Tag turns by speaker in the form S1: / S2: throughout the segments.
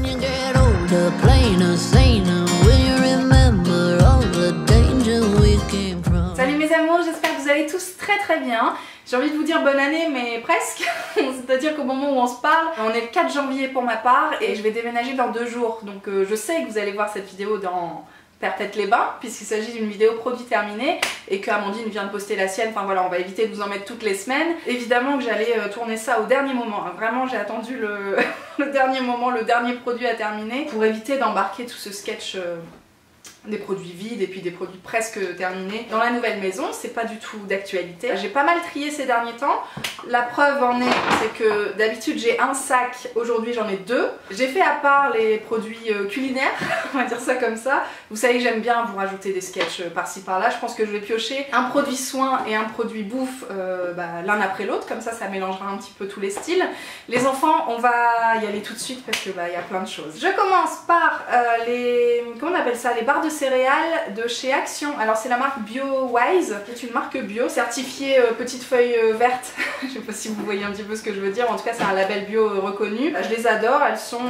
S1: you get older, plainer, saner, will you remember all the danger we came from?
S2: Salut mes amours, j'espère que vous allez tous très bien. J'ai envie de vous dire bonne année, mais presque. C'est-à-dire qu'au moment où on se parle, on est le 4 janvier pour ma part et je vais déménager dans 2 jours. Donc je sais que vous allez voir cette vidéo dans Perpète-les-Bains, puisqu'il s'agit d'une vidéo produit terminée et qu'Amandine vient de poster la sienne. Enfin voilà, on va éviter de vous en mettre toutes les semaines. Évidemment que j'allais tourner ça au dernier moment. Vraiment, j'ai attendu le dernier moment, le dernier produit à terminer pour éviter d'embarquer tout ce sketch des produits vides et puis des produits presque terminés dans la nouvelle maison. C'est pas du tout d'actualité. J'ai pas mal trié ces derniers temps. La preuve en est, c'est que d'habitude j'ai un sac, aujourd'hui j'en ai 2. J'ai fait à part les produits culinaires, on va dire ça comme ça. Vous savez que j'aime bien vous rajouter des sketchs par-ci par-là. Je pense que je vais piocher un produit soin et un produit bouffe l'un après l'autre, comme ça ça mélangera un petit peu tous les styles. Les enfants, on va y aller tout de suite parce que y a plein de choses. Je commence par comment on appelle ça, les barres de céréales de chez Action. Alors c'est la marque BioWise, qui est une marque bio, certifiée petite feuille verte. Je sais pas si vous voyez un petit peu ce que je veux dire, en tout cas c'est un label bio reconnu. Je les adore, elles sont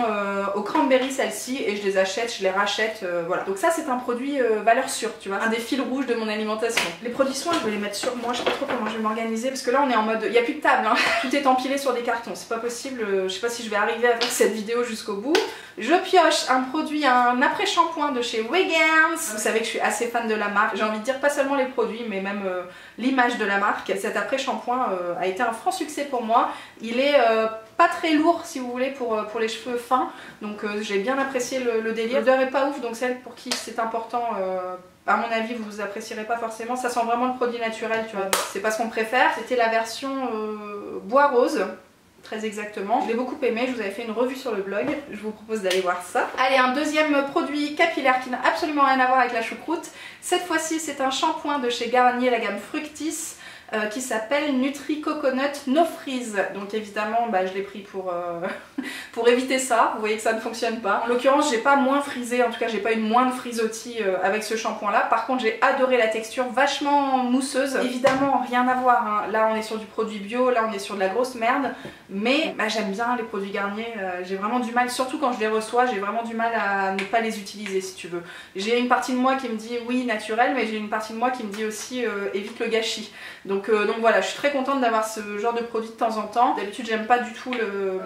S2: au cranberry celles-ci et je les achète, je les rachète, voilà. Donc ça c'est un produit valeur sûre, tu vois, un des fils rouges de mon alimentation. Les produits soins je vais les mettre sur moi, je sais pas trop comment je vais m'organiser parce que là on est en mode, il n'y a plus de table, hein. Tout est empilé sur des cartons, c'est pas possible, je sais pas si je vais arriver à faire cette vidéo jusqu'au bout. Je pioche un produit, un après-shampoing de chez Wegans. Vous savez que je suis assez fan de la marque. J'ai envie de dire pas seulement les produits, mais même l'image de la marque. Cet après-shampoing a été un franc succès pour moi. Il est pas très lourd si vous voulez pour les cheveux fins. Donc j'ai bien apprécié le délire. L'odeur est pas ouf, donc celle pour qui c'est important, à mon avis vous apprécierez pas forcément. Ça sent vraiment le produit naturel, tu vois. C'est pas ce qu'on préfère. C'était la version bois rose. Très exactement. Je l'ai beaucoup aimé, je vous avais fait une revue sur le blog, je vous propose d'aller voir ça. Allez, un deuxième produit capillaire qui n'a absolument rien à voir avec la choucroute. Cette fois-ci, c'est un shampoing de chez Garnier, la gamme Fructis, qui s'appelle Nutri Coconut No Freeze. Donc évidemment, je l'ai pris pour éviter ça. Vous voyez que ça ne fonctionne pas. En l'occurrence, j'ai pas moins frisé, en tout cas j'ai pas une moindre frisottis avec ce shampoing là. Par contre, j'ai adoré la texture, vachement mousseuse. Évidemment, rien à voir, hein. Là on est sur du produit bio, là on est sur de la grosse merde. Mais j'aime bien les produits Garnier, j'ai vraiment du mal, surtout quand je les reçois, j'ai vraiment du mal à ne pas les utiliser si tu veux. J'ai une partie de moi qui me dit oui naturel, mais j'ai une partie de moi qui me dit aussi évite le gâchis. Donc voilà, je suis très contente d'avoir ce genre de produit de temps en temps. D'habitude j'aime pas du tout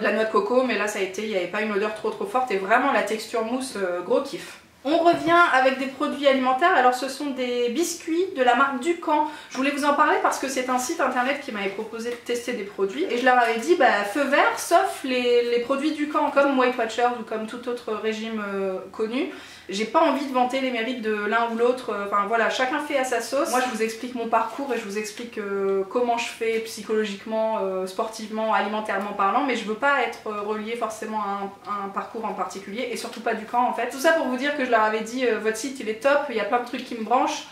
S2: la noix de coco, mais là ça a été, il n'y avait pas une odeur trop forte et vraiment la texture mousse, gros kiff. On revient avec des produits alimentaires. Alors ce sont des biscuits de la marque Ducamp. Je voulais vous en parler parce que c'est un site internet qui m'avait proposé de tester des produits et je leur avais dit feu vert sauf les produits Ducamp comme Weight Watchers ou comme tout autre régime connu. J'ai pas envie de vanter les mérites de l'un ou l'autre, enfin voilà, chacun fait à sa sauce. Moi je vous explique mon parcours et je vous explique comment je fais psychologiquement, sportivement, alimentairement parlant, mais je veux pas être reliée forcément à un parcours en particulier et surtout pas Ducamp en fait. Tout ça pour vous dire que je leur avais dit votre site il est top, il y a plein de trucs qui me branchent.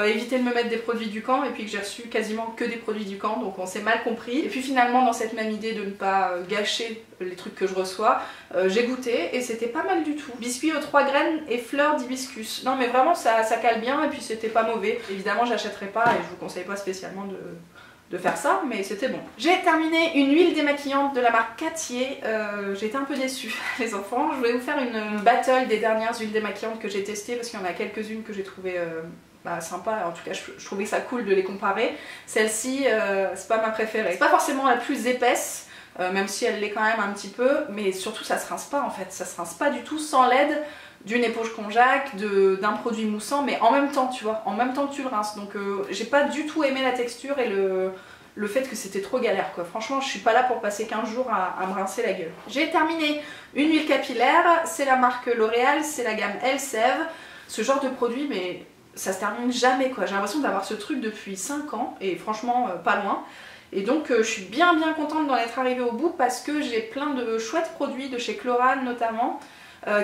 S2: Évitez de me mettre des produits Ducamp et puis que j'ai reçu quasiment que des produits Ducamp, donc on s'est mal compris. Et puis finalement dans cette même idée de ne pas gâcher les trucs que je reçois, j'ai goûté et c'était pas mal du tout. Biscuits aux 3 graines et fleurs d'hibiscus. Non mais vraiment ça cale bien et puis c'était pas mauvais. Évidemment j'achèterai pas et je vous conseille pas spécialement de faire ça, mais c'était bon. J'ai terminé une huile démaquillante de la marque Cattier. J'ai été un peu déçue les enfants. Je voulais vous faire une battle des dernières huiles démaquillantes que j'ai testées parce qu'il y en a quelques-unes que j'ai trouvées sympa, en tout cas je trouvais ça cool de les comparer. Celle-ci c'est pas ma préférée. C'est pas forcément la plus épaisse, même si elle l'est quand même un petit peu, mais surtout ça se rince pas en fait, ça se rince pas du tout sans l'aide d'une éponge konjac, d'un produit moussant, mais en même temps tu vois, en même temps que tu le rinces. Donc j'ai pas du tout aimé la texture et le fait que c'était trop galère quoi. Franchement je suis pas là pour passer 15 jours à me rincer la gueule. J'ai terminé une huile capillaire, c'est la marque L'Oréal, c'est la gamme Elseve. Ce genre de produit mais ça se termine jamais quoi, j'ai l'impression d'avoir ce truc depuis 5 ans et franchement pas loin. Et donc je suis bien contente d'en être arrivée au bout parce que j'ai plein de chouettes produits de chez Chlorane notamment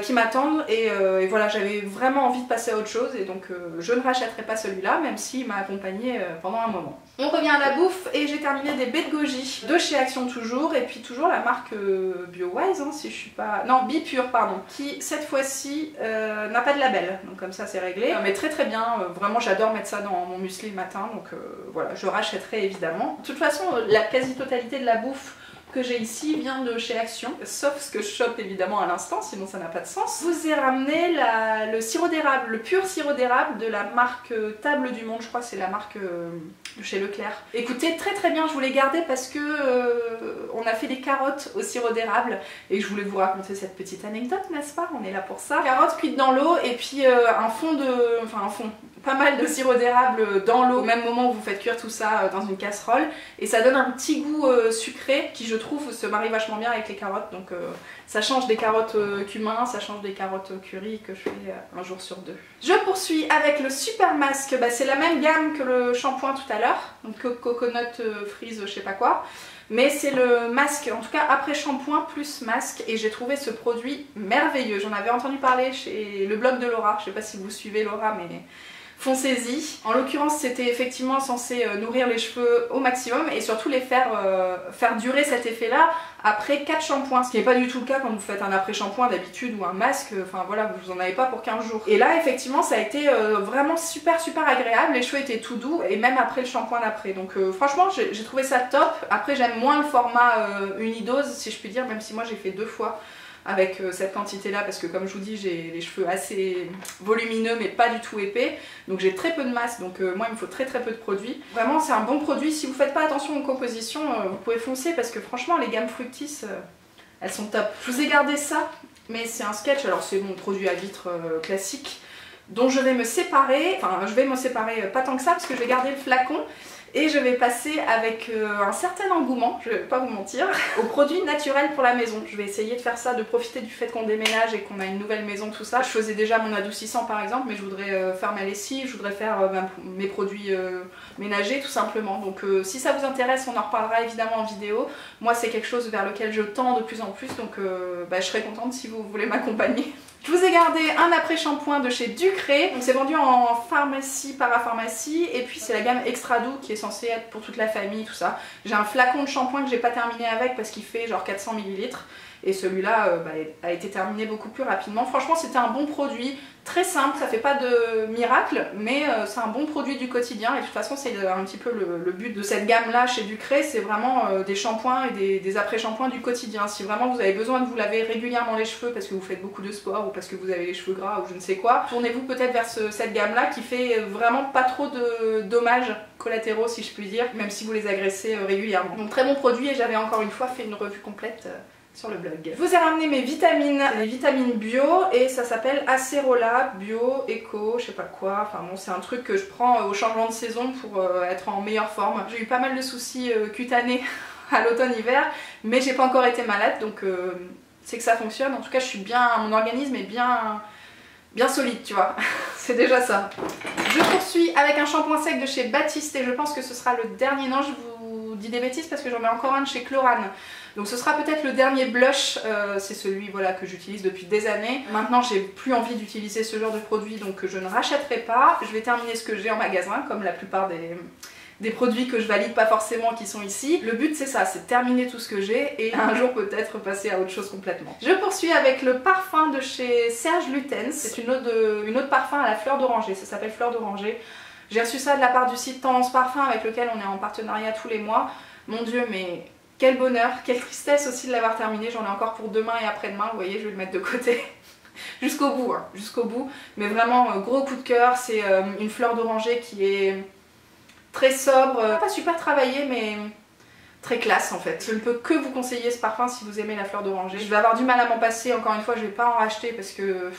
S2: qui m'attendent et voilà, j'avais vraiment envie de passer à autre chose et donc je ne rachèterai pas celui-là même s'il m'a accompagnée pendant un moment. On revient à la bouffe et j'ai terminé des baies de goji de chez Action toujours et puis toujours la marque BioWise hein, si je suis pas... non, Bipure pardon, qui cette fois-ci n'a pas de label, donc comme ça c'est réglé, mais très bien, vraiment j'adore mettre ça dans mon muesli le matin donc voilà, je rachèterai évidemment. De toute façon la quasi-totalité de la bouffe que j'ai ici vient de chez Action, sauf ce que je chope évidemment à l'instant, sinon ça n'a pas de sens. Je vous ai ramené le sirop d'érable, le pur sirop d'érable de la marque Table du Monde, je crois que c'est la marque de chez Leclerc. Écoutez, très très bien, je voulais garder parce que on a fait des carottes au sirop d'érable et je voulais vous raconter cette petite anecdote, n'est-ce pas? On est là pour ça. Carottes cuites dans l'eau et puis pas mal de sirop d'érable dans l'eau au même moment où vous faites cuire tout ça dans une casserole et ça donne un petit goût sucré qui je trouve se marie vachement bien avec les carottes, donc ça change des carottes cumin, ça change des carottes curry que je fais un jour sur deux. Je poursuis avec le Super Mask, c'est la même gamme que le shampoing tout à l'heure, donc coconut freeze je sais pas quoi. Mais c'est le masque, en tout cas après shampoing plus masque, et j'ai trouvé ce produit merveilleux. J'en avais entendu parler chez le blog de Laura, je sais pas si vous suivez Laura, mais foncez-y. En l'occurrence c'était effectivement censé nourrir les cheveux au maximum et surtout les faire durer cet effet là après 4 shampoings, ce qui n'est pas du tout le cas quand vous faites un après shampoing d'habitude ou un masque, enfin voilà, vous en avez pas pour 15 jours. Et là effectivement ça a été vraiment super agréable, les cheveux étaient tout doux et même après le shampoing d'après, donc franchement j'ai trouvé ça top. Après j'aime moins le format unidose si je puis dire, même si moi j'ai fait 2 fois avec cette quantité là parce que comme je vous dis j'ai les cheveux assez volumineux mais pas du tout épais, donc j'ai très peu de masse, donc moi il me faut très peu de produits. Vraiment c'est un bon produit, si vous faites pas attention aux compositions vous pouvez foncer parce que franchement les gammes Fructis elles sont top. Je vous ai gardé ça, mais c'est un sketch, alors c'est mon produit à vitre classique dont je vais me séparer, enfin je vais me séparer pas tant que ça parce que je vais garder le flacon. Et je vais passer avec un certain engouement, je vais pas vous mentir, aux produits naturels pour la maison. Je vais essayer de faire ça, de profiter du fait qu'on déménage et qu'on a une nouvelle maison, tout ça. Je faisais déjà mon adoucissant par exemple, mais je voudrais faire ma lessive, je voudrais faire mes produits ménagers tout simplement. Donc si ça vous intéresse, on en reparlera évidemment en vidéo. Moi c'est quelque chose vers lequel je tends de plus en plus, donc je serais contente si vous voulez m'accompagner. Je vous ai gardé un après-shampoing de chez Ducré, donc c'est vendu en pharmacie, parapharmacie, et puis c'est la gamme Extra Doux qui est censée être pour toute la famille, tout ça. J'ai un flacon de shampoing que j'ai pas terminé avec parce qu'il fait genre 400 ml, et celui-là a été terminé beaucoup plus rapidement. Franchement c'était un bon produit, très simple, ça fait pas de miracle, mais c'est un bon produit du quotidien, et de toute façon c'est un petit peu le but de cette gamme là chez Ducré, c'est vraiment des shampoings et des après-shampoings du quotidien. Si vraiment vous avez besoin de vous laver régulièrement les cheveux parce que vous faites beaucoup de sport ou parce que vous avez les cheveux gras ou je ne sais quoi, tournez-vous peut-être vers cette gamme là qui fait vraiment pas trop de dommages collatéraux si je puis dire, même si vous les agressez régulièrement. Donc très bon produit, et j'avais encore une fois fait une revue complète sur le blog. Je vous ai ramené mes vitamines, les vitamines bio, et ça s'appelle Acerola Bio Eco, je sais pas quoi, enfin bon c'est un truc que je prends au changement de saison pour être en meilleure forme. J'ai eu pas mal de soucis cutanés à l'automne-hiver, mais j'ai pas encore été malade, donc c'est que ça fonctionne. En tout cas je suis bien, mon organisme est bien solide, tu vois. C'est déjà ça. Je poursuis avec un shampoing sec de chez Baptiste, et je pense que ce sera le dernier. Non, je vous dis des bêtises parce que j'en ai encore un de chez Chlorane. Donc ce sera peut-être le dernier blush, c'est celui voilà, que j'utilise depuis des années. Maintenant j'ai plus envie d'utiliser ce genre de produit, donc je ne rachèterai pas. Je vais terminer ce que j'ai en magasin, comme la plupart des produits que je valide pas forcément qui sont ici. Le but c'est ça, c'est de terminer tout ce que j'ai et un jour peut-être passer à autre chose complètement. Je poursuis avec le parfum de chez Serge Lutens. C'est une autre parfum à la fleur d'oranger, ça s'appelle fleur d'oranger. J'ai reçu ça de la part du site Tendance Parfum avec lequel on est en partenariat tous les mois. Mon dieu, mais quel bonheur, quelle tristesse aussi de l'avoir terminé. J'en ai encore pour demain et après-demain, vous voyez, je vais le mettre de côté. Jusqu'au bout, hein, jusqu'au bout. Mais vraiment, gros coup de cœur, c'est une fleur d'oranger qui est très sobre, pas super travaillée, mais très classe en fait. Je ne peux que vous conseiller ce parfum si vous aimez la fleur d'oranger. Je vais avoir du mal à m'en passer, encore une fois, je vais pas en racheter parce que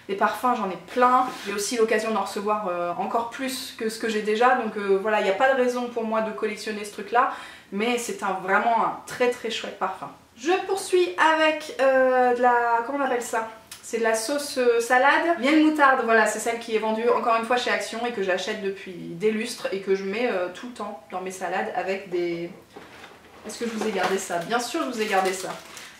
S2: des parfums j'en ai plein. J'ai aussi l'occasion d'en recevoir encore plus que ce que j'ai déjà, donc voilà, il n'y a pas de raison pour moi de collectionner ce truc là, mais c'est vraiment un très chouette parfum. Je poursuis avec de la... comment on appelle ça? C'est de la sauce salade, miel moutarde, voilà, c'est celle qui est vendue encore une fois chez Action et que j'achète depuis des lustres et que je mets tout le temps dans mes salades avec des... Est-ce que je vous ai gardé ça? Bien sûr je vous ai gardé ça.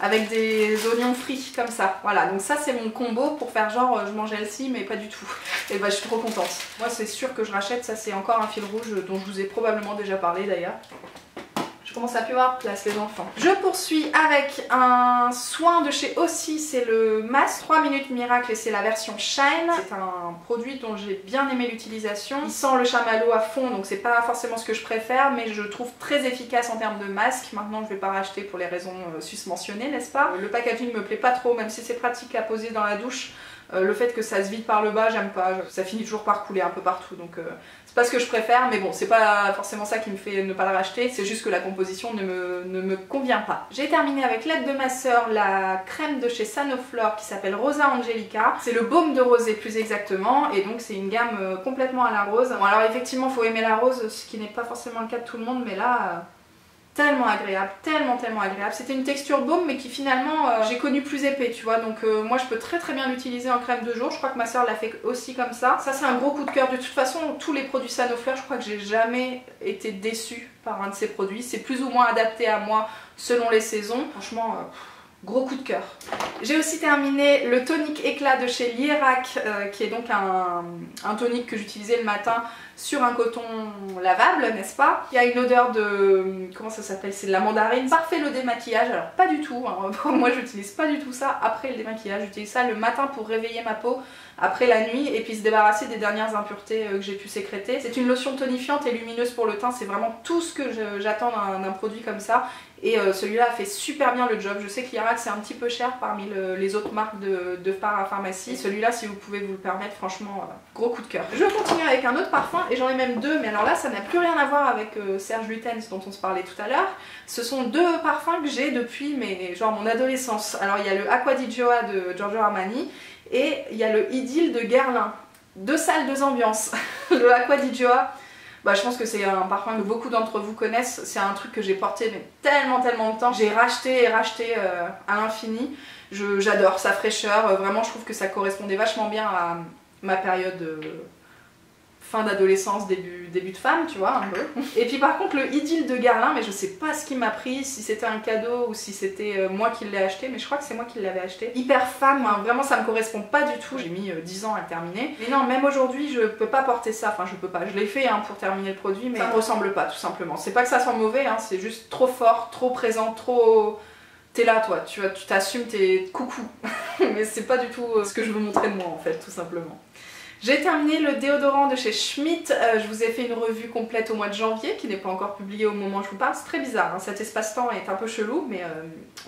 S2: Avec des oignons frits comme ça, voilà, donc ça c'est mon combo pour faire genre je mange healthy mais pas du tout, et bah je suis trop contente. Moi c'est sûr que je rachète, ça c'est encore un fil rouge dont je vous ai probablement déjà parlé d'ailleurs. Je Je commence à plus avoir de place les enfants. Je poursuis avec un soin de chez Aussie, c'est le masque 3 minutes miracle et c'est la version Shine. C'est un produit dont j'ai bien aimé l'utilisation. Il sent le chamallow à fond donc c'est pas forcément ce que je préfère mais je le trouve très efficace en termes de masque. Maintenant je vais pas racheter pour les raisons susmentionnées, n'est-ce pas? Le packaging me plaît pas trop même si c'est pratique à poser dans la douche. Le fait que ça se vide par le bas, j'aime pas, ça finit toujours par couler un peu partout donc c'est pas ce que je préfère mais bon c'est pas forcément ça qui me fait ne pas le racheter, c'est juste que la composition ne me convient pas. J'ai terminé avec l'aide de ma soeur la crème de chez Sanoflore qui s'appelle Rosa Angelica, c'est le baume de rosée plus exactement et donc c'est une gamme complètement à la rose. Bon alors effectivement il faut aimer la rose ce qui n'est pas forcément le cas de tout le monde mais là... tellement agréable, tellement agréable. C'était une texture baume mais qui finalement j'ai connu plus épais tu vois donc moi je peux très bien l'utiliser en crème de jour. Je crois que ma soeur l'a fait aussi comme ça. Ça c'est un gros coup de cœur. De toute façon tous les produits Sanoflore je crois que j'ai jamais été déçue par un de ces produits. C'est plus ou moins adapté à moi selon les saisons. Franchement gros coup de cœur. J'ai aussi terminé le tonique éclat de chez Lierac qui est donc un tonique que j'utilisais le matin sur un coton lavable, n'est-ce pas? Il y a une odeur de... comment ça s'appelle? C'est de la mandarine. Parfait le démaquillage, alors pas du tout, hein. Moi j'utilise pas du tout ça après le démaquillage, j'utilise ça le matin pour réveiller ma peau après la nuit et puis se débarrasser des dernières impuretés que j'ai pu sécréter. C'est une lotion tonifiante et lumineuse pour le teint, c'est vraiment tout ce que j'attends d'un produit comme ça. Et celui-là a fait super bien le job. Je sais que Lierac c'est un petit peu cher parmi les autres marques de parapharmacie. Celui-là si vous pouvez vous le permettre, franchement gros coup de cœur. Je continue avec un autre parfum et j'en ai même deux mais alors là ça n'a plus rien à voir avec Serge Lutens dont on se parlait tout à l'heure. Ce sont deux parfums que j'ai depuis genre mon adolescence. Alors il y a le Acqua di Gioia de Giorgio Armani et il y a le Idylle de Guerlain. Deux salles, deux ambiances. Le Acqua di Gioia, bah, je pense que c'est un parfum que beaucoup d'entre vous connaissent. C'est un truc que j'ai porté mais tellement de temps. J'ai racheté et racheté à l'infini. J'adore sa fraîcheur. Vraiment je trouve que ça correspondait vachement bien à ma période fin d'adolescence, début de femme, tu vois, un peu. Et puis par contre le Idylle de Guerlain, mais je sais pas ce qui m'a pris, si c'était un cadeau ou si c'était moi qui l'ai acheté, mais je crois que c'est moi qui l'avais acheté. Hyper femme, hein, vraiment ça me correspond pas du tout. J'ai mis 10 ans à le terminer. Mais non, même aujourd'hui je peux pas porter ça, enfin je peux pas, je l'ai fait hein, pour terminer le produit, mais ça me ressemble pas tout simplement. C'est pas que ça soit mauvais, hein, c'est juste trop fort, trop présent, trop... T'es là toi, tu t'assumes, t'es coucou. Mais c'est pas du tout ce que je veux montrer de moi en fait, tout simplement. J'ai terminé le déodorant de chez Schmitt, je vous ai fait une revue complète au mois de janvier qui n'est pas encore publiée au moment où je vous parle, c'est très bizarre, hein. Cet espace-temps est un peu chelou mais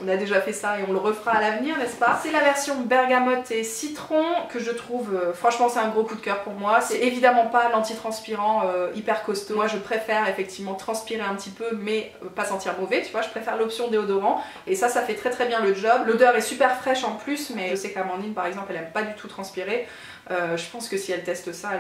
S2: on a déjà fait ça et on le refera à l'avenir, n'est-ce pas? C'est la version bergamote et citron que je trouve, franchement c'est un gros coup de cœur pour moi. C'est évidemment pas l'antitranspirant hyper costaud, moi je préfère effectivement transpirer un petit peu mais pas sentir mauvais, tu vois, je préfère l'option déodorant et ça fait très bien le job. L'odeur est super fraîche en plus mais je sais qu'Amandine par exemple elle aime pas du tout transpirer. Je pense que si elle teste ça,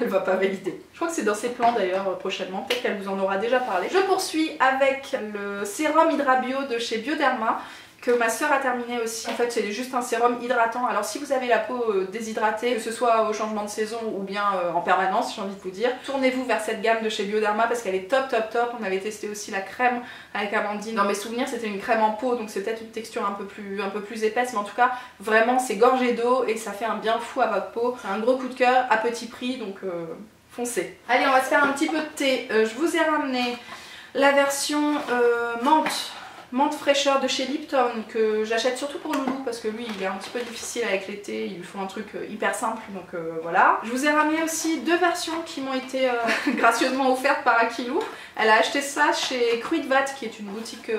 S2: elle va pas valider. Je crois que c'est dans ses plans d'ailleurs prochainement, peut-être qu'elle vous en aura déjà parlé. Je poursuis avec le sérum Hydra Bio de chez Bioderma que ma soeur a terminé aussi. En fait c'est juste un sérum hydratant. Alors si vous avez la peau déshydratée, que ce soit au changement de saison ou bien en permanence, j'ai envie de vous dire, tournez-vous vers cette gamme de chez Bioderma parce qu'elle est top. On avait testé aussi la crème avec Amandine. Dans mes souvenirs c'était une crème en peau donc c'est peut-être une texture un peu plus épaisse mais en tout cas vraiment c'est gorgé d'eau et ça fait un bien fou à votre peau. C'est un gros coup de cœur à petit prix donc foncez. Allez on va se faire un petit peu de thé. Je vous ai ramené la version menthe fraîcheur de chez Lipton que j'achète surtout pour Loulou parce que lui il est un petit peu difficile avec l'été, il lui faut un truc hyper simple donc voilà. Je vous ai ramené aussi deux versions qui m'ont été gracieusement offertes par Akilou. Elle a acheté ça chez Kruidvat qui est une boutique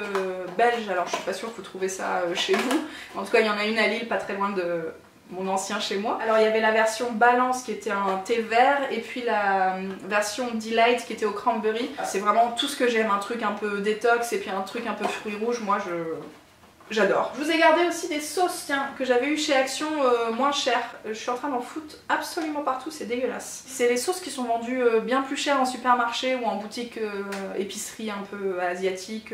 S2: belge, alors je suis pas sûre que vous trouvez ça chez vous. En tout cas il y en a une à Lille pas très loin de mon ancien chez moi. Alors il y avait la version Balance qui était un thé vert et puis la version Delight qui était au cranberry. C'est vraiment tout ce que j'aime, un truc un peu détox et puis un truc un peu fruits rouges, moi j'adore. Je vous ai gardé aussi des sauces tiens, que j'avais eu chez Action moins chères. Je suis en train d'en foutre absolument partout, c'est dégueulasse. C'est les sauces qui sont vendues bien plus chères en supermarché ou en boutique épicerie un peu asiatique,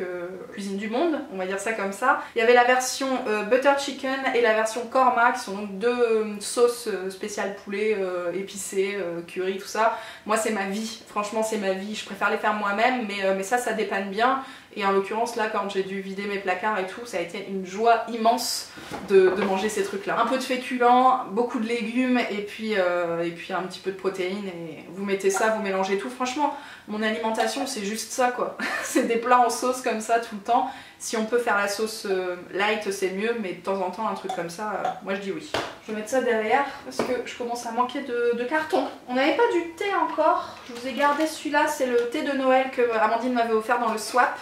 S2: cuisine du monde, on va dire ça comme ça. Il y avait la version Butter Chicken et la version Korma qui sont donc deux sauces spéciales poulet, épicées, curry, tout ça. Moi c'est ma vie, franchement c'est ma vie, je préfère les faire moi-même mais ça dépanne bien. Et en l'occurrence là, quand j'ai dû vider mes placards et tout, ça a été une joie immense de manger ces trucs là. Un peu de féculents, beaucoup de légumes et puis un petit peu de protéines, et vous mettez ça, vous mélangez tout. Franchement, mon alimentation c'est juste ça quoi. C'est des plats en sauce comme ça tout le temps. Si on peut faire la sauce light c'est mieux, mais de temps en temps un truc comme ça, moi je dis oui. Je vais mettre ça derrière parce que je commence à manquer de carton. On n'avait pas du thé encore. Je vous ai gardé celui-là, c'est le thé de Noël que Amandine m'avait offert dans le swap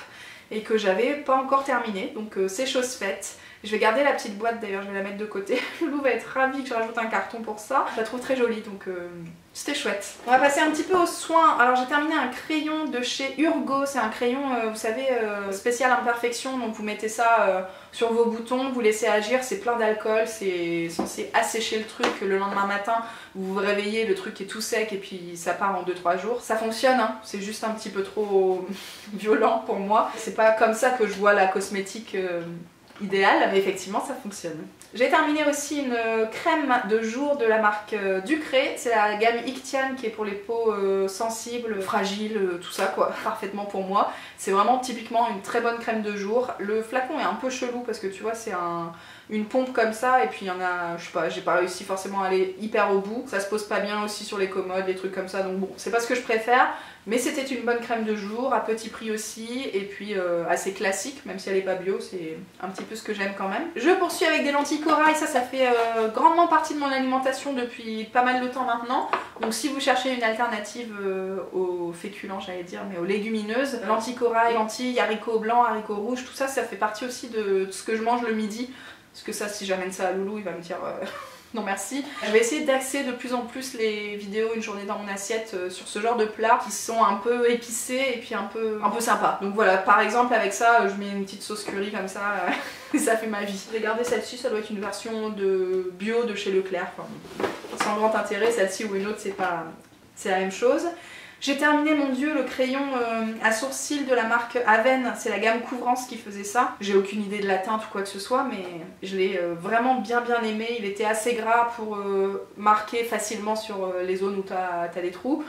S2: et que j'avais pas encore terminé, donc c'est chose faite. Je vais garder la petite boîte d'ailleurs, je vais la mettre de côté. Loulou va être ravi que je rajoute un carton pour ça. Je la trouve très jolie, donc c'était chouette. On va passer un petit peu aux soins. Alors j'ai terminé un crayon de chez Urgo. C'est un crayon, vous savez, spécial imperfection. Donc vous mettez ça sur vos boutons, vous laissez agir. C'est plein d'alcool, c'est censé assécher le truc. Le lendemain matin, vous vous réveillez, le truc est tout sec et puis ça part en 2-3 jours. Ça fonctionne, hein. C'est juste un petit peu trop violent pour moi. C'est pas comme ça que je vois la cosmétique idéal, mais effectivement ça fonctionne. J'ai terminé aussi une crème de jour de la marque Ducré, c'est la gamme Ictian qui est pour les peaux sensibles, fragiles, tout ça quoi, parfaitement pour moi. C'est vraiment typiquement une très bonne crème de jour. Le flacon est un peu chelou parce que tu vois c'est une pompe comme ça et puis il y en a, je sais pas, j'ai pas réussi forcément à aller hyper au bout. Ça se pose pas bien aussi sur les commodes, des trucs comme ça, donc bon, c'est pas ce que je préfère. Mais c'était une bonne crème de jour, à petit prix aussi, et puis assez classique, même si elle n'est pas bio, c'est un petit peu ce que j'aime quand même. Je poursuis avec des lentilles corail, ça fait grandement partie de mon alimentation depuis pas mal de temps maintenant. Donc si vous cherchez une alternative aux féculents, j'allais dire, mais aux légumineuses, lentilles corail, lentilles, haricots blancs, haricots rouges, tout ça, ça fait partie aussi de ce que je mange le midi. Parce que ça, si j'amène ça à Loulou, il va me dire... non merci. Je vais essayer d'axer de plus en plus les vidéos une journée dans mon assiette sur ce genre de plats qui sont un peu épicés et puis un peu sympas. Donc voilà, par exemple avec ça, je mets une petite sauce curry comme ça, et ça fait ma vie. J'ai gardé celle-ci, ça doit être une version de bio de chez Leclerc. Enfin, sans grand intérêt, celle-ci ou une autre, c'est la même chose. J'ai terminé, mon dieu, le crayon à sourcils de la marque Aven, c'est la gamme Couvrance qui faisait ça. J'ai aucune idée de la teinte ou quoi que ce soit, mais je l'ai vraiment bien aimé. Il était assez gras pour marquer facilement sur les zones où t'as des trous.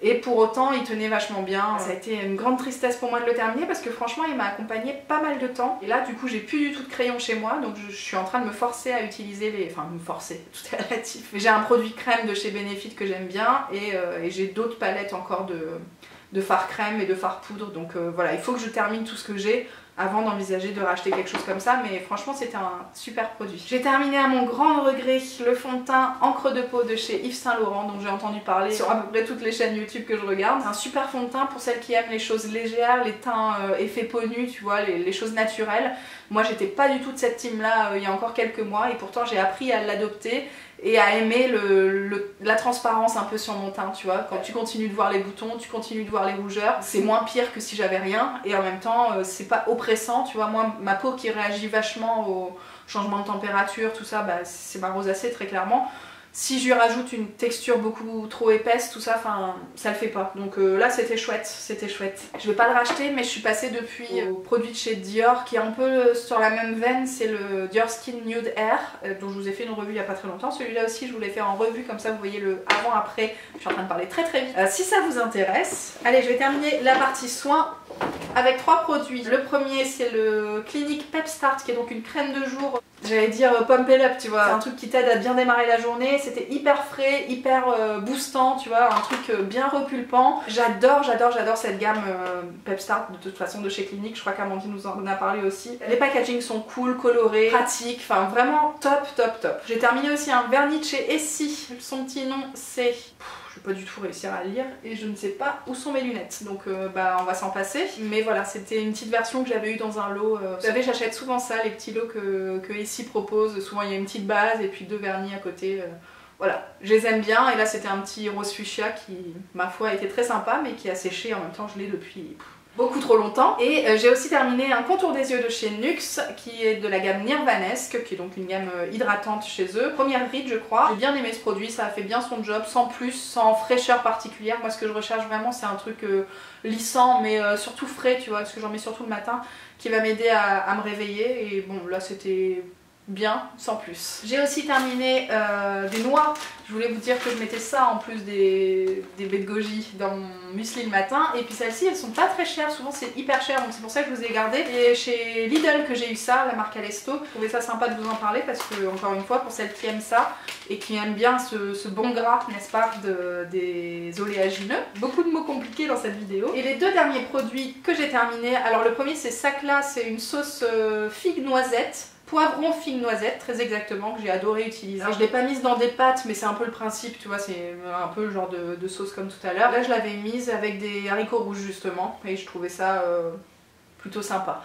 S2: Et pour autant, il tenait vachement bien. Ça a été une grande tristesse pour moi de le terminer parce que franchement, il m'a accompagné pas mal de temps. Et là, du coup, j'ai plus du tout de crayon chez moi, donc je suis en train de me forcer à utiliser les... Enfin, me forcer, tout est relatif. J'ai un produit crème de chez Benefit que j'aime bien et j'ai d'autres palettes encore de fard crème et de fard poudre. Donc voilà, il faut que je termine tout ce que j'ai avant d'envisager de racheter quelque chose comme ça, mais franchement c'était un super produit. J'ai terminé à mon grand regret le fond de teint encre de peau de chez Yves Saint Laurent, dont j'ai entendu parler sur à peu près toutes les chaînes YouTube que je regarde. C'est un super fond de teint pour celles qui aiment les choses légères, les teints effets peau nue, tu vois, les choses naturelles. Moi j'étais pas du tout de cette team là il y a encore quelques mois et pourtant j'ai appris à l'adopter et à aimer la transparence un peu sur mon teint, tu vois. Quand tu continues de voir les boutons, tu continues de voir les rougeurs, c'est moins pire que si j'avais rien et en même temps c'est pas oppressant, tu vois. Moi, ma peau qui réagit vachement au changement de température, tout ça, bah, c'est ma rosacée très clairement. Si je lui rajoute une texture beaucoup trop épaisse, tout ça, enfin, ça le fait pas. Donc là, c'était chouette, c'était chouette. Je vais pas le racheter, mais je suis passée depuis au produit de chez Dior, qui est un peu sur la même veine, c'est le Dior Skin Nude Air, dont je vous ai fait une revue il y a pas très longtemps. Celui-là aussi, je vous l'ai fait en revue, comme ça vous voyez le avant-après. Je suis en train de parler très vite. Si ça vous intéresse, allez, je vais terminer la partie soins avec 3 produits. Le premier, c'est le Clinique Pep Start, qui est donc une crème de jour, j'allais dire pump it up, tu vois. C'est un truc qui t'aide à bien démarrer la journée. C'était hyper frais, hyper boostant, tu vois, un truc bien repulpant. J'adore cette gamme Pep Start, de toute façon de chez Clinique. Je crois qu'Amandine nous en a parlé aussi. Les packagings sont cool, colorés, pratiques, enfin vraiment top. J'ai terminé aussi un vernis de chez Essie. Son petit nom c'est... Je vais pas du tout réussir à le lire et je ne sais pas où sont mes lunettes, donc bah on va s'en passer. Mais voilà, c'était une petite version que j'avais eu dans un lot. Vous savez, j'achète souvent ça, les petits lots que Essie propose. Souvent il y a une petite base et puis 2 vernis à côté. Voilà, je les aime bien et là c'était un petit rose fuchsia qui, ma foi, était très sympa mais qui a séché en même temps. Je l'ai depuis beaucoup trop longtemps. Et j'ai aussi terminé un contour des yeux de chez NYX qui est de la gamme Nirvanesque, qui est donc une gamme hydratante chez eux. Première ride je crois. J'ai bien aimé ce produit, ça a fait bien son job, sans plus, sans fraîcheur particulière. Moi ce que je recherche vraiment c'est un truc lissant mais surtout frais, tu vois, parce que j'en mets surtout le matin, qui va m'aider à me réveiller. Et bon là c'était bien, sans plus. J'ai aussi terminé des noix. Je voulais vous dire que je mettais ça en plus des baies de goji dans mon muesli le matin. Et puis celles-ci, elles sont pas très chères. Souvent c'est hyper cher, donc c'est pour ça que je vous ai gardé. Et chez Lidl que j'ai eu ça, la marque Alesto. Je trouvais ça sympa de vous en parler parce que, encore une fois, pour celles qui aiment ça et qui aiment bien ce bon gras, n'est-ce pas, des oléagineux. Beaucoup de mots compliqués dans cette vidéo. Et les deux derniers produits que j'ai terminés. Alors le premier c'est Sakla, c'est une sauce figue noisette. Poivron figue noisette, très exactement, que j'ai adoré utiliser. Alors, je l'ai pas mise dans des pâtes, mais c'est un peu le principe, tu vois, c'est un peu le genre de sauce comme tout à l'heure. Là, je l'avais mise avec des haricots rouges justement, et je trouvais ça plutôt sympa.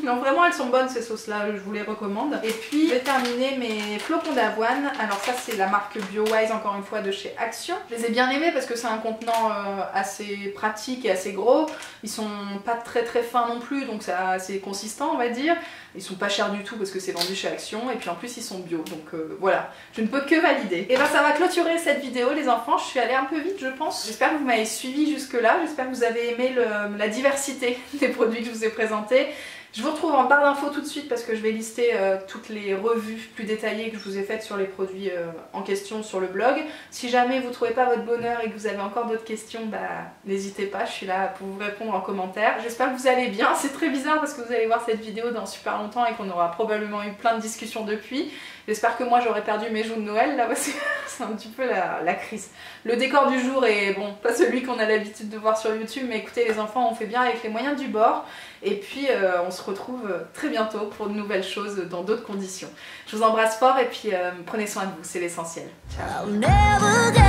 S2: Non, vraiment, elles sont bonnes ces sauces-là, je vous les recommande. Et puis, j'ai terminé mes flocons d'avoine. Alors ça, c'est la marque BioWise, encore une fois, de chez Action. Je les ai bien aimés parce que c'est un contenant assez pratique et assez gros. Ils sont pas très fins non plus, donc c'est assez consistant, on va dire. Ils sont pas chers du tout parce que c'est vendu chez Action. Et puis en plus, ils sont bio, donc voilà. Je ne peux que valider. Et ben, ça va clôturer cette vidéo, les enfants. Je suis allée un peu vite, je pense. J'espère que vous m'avez suivi jusque-là. J'espère que vous avez aimé la diversité des produits que je vous ai présentés. Je vous retrouve en barre d'infos tout de suite parce que je vais lister toutes les revues plus détaillées que je vous ai faites sur les produits en question sur le blog. Si jamais vous ne trouvez pas votre bonheur et que vous avez encore d'autres questions, bah n'hésitez pas, je suis là pour vous répondre en commentaire. J'espère que vous allez bien. C'est très bizarre parce que vous allez voir cette vidéo dans super longtemps et qu'on aura probablement eu plein de discussions depuis. J'espère que moi j'aurai perdu mes joues de Noël là parce que c'est un petit peu la crise. Le décor du jour est bon, pas celui qu'on a l'habitude de voir sur YouTube, mais écoutez les enfants, on fait bien avec les moyens du bord. Et puis on se retrouve très bientôt pour de nouvelles choses dans d'autres conditions. Je vous embrasse fort et puis prenez soin de vous, c'est l'essentiel. Ciao.